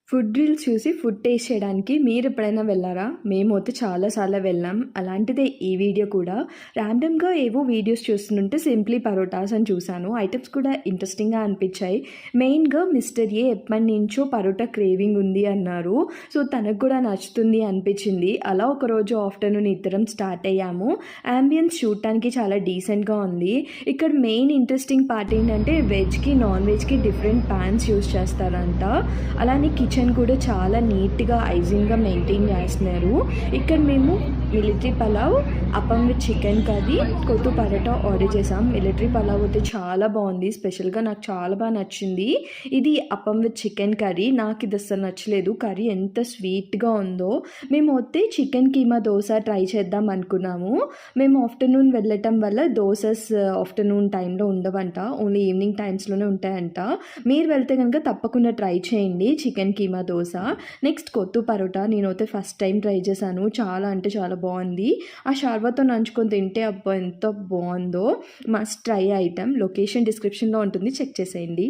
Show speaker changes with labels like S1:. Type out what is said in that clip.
S1: Food reels చూసి food taste చేయడానికి మీరెప్పుడైనా వెళ్లారా? మేమైతే చాలా సార్లు వెళ్ళాం. అలాంటిదే ఈ వీడియో కూడా. ర్యాండమ్‌గా ఏవో వీడియోస్ చూస్తుంటే సింప్లీ పరోటాస్ అని చూసాను. ఐటెమ్స్ కూడా ఇంట్రెస్టింగ్‌గా అనిపించాయి. మెయిన్‌గా మిస్టర్ ఏ ఎప్పటినుంచో పరోటా క్రేవింగ్ ఉంది అన్నారు. సో, తనకు కూడా నచ్చుతుంది అనిపించింది. అలా ఒకరోజు ఆఫ్టర్‌నూన్ ఇద్దరం స్టార్ట్ అయ్యాము. యాంబియన్స్ చూడటానికి చాలా డీసెంట్‌గా ఉంది. ఇక్కడ మెయిన్ ఇంట్రెస్టింగ్ పార్ట్ ఏంటంటే వెజ్‌కి, నాన్ వెజ్‌కి డిఫరెంట్ పాన్స్ యూజ్ చేస్తారంట. అలానే కిచెన్ కూడా చాలా నీట్‌గా, హైజీన్‌గా మెయింటైన్ చేస్తున్నారు. ఇక్కడ మేము military pulao, appam with chicken curry, kothu parotta order చేసాం. మిలిటరీ పలావ్ అయితే చాలా బాగుంది. స్పెషల్‌గా నాకు చాలా బాగా నచ్చింది. ఇది అప్పం విత్ చికెన్ కర్రీ. నాకు ఇది అస్సలు నచ్చలేదు. కర్రీ ఎంత స్వీట్‌గా ఉందో. మేము అయితే చికెన్ కీమా దోస ట్రై చేద్దాం అనుకున్నాము. మేము ఆఫ్టర్‌నూన్ వెళ్ళటం వల్ల దోసెస్ ఆఫ్టర్‌నూన్ టైంలో ఉండవంట. ఓన్లీ ఈవినింగ్ టైమ్స్‌లోనే ఉంటాయంట. మీరు వెళ్తే గనుక తప్పకుండా ట్రై చేయండి చికెన్ కీమా దోస. నెక్స్ట్ కొత్తు పరోటా నేనైతే ఫస్ట్ టైం ట్రై చేశాను. చాలా అంటే చాలా బాగుంది. ఆ షార్వాతో నంచుకొని తింటే అబ్బా ఎంత బాగుందో. Must try item. లొకేషన్ డిస్క్రిప్షన్‌లో ఉంటుంది. చెక్ చేసేయండి.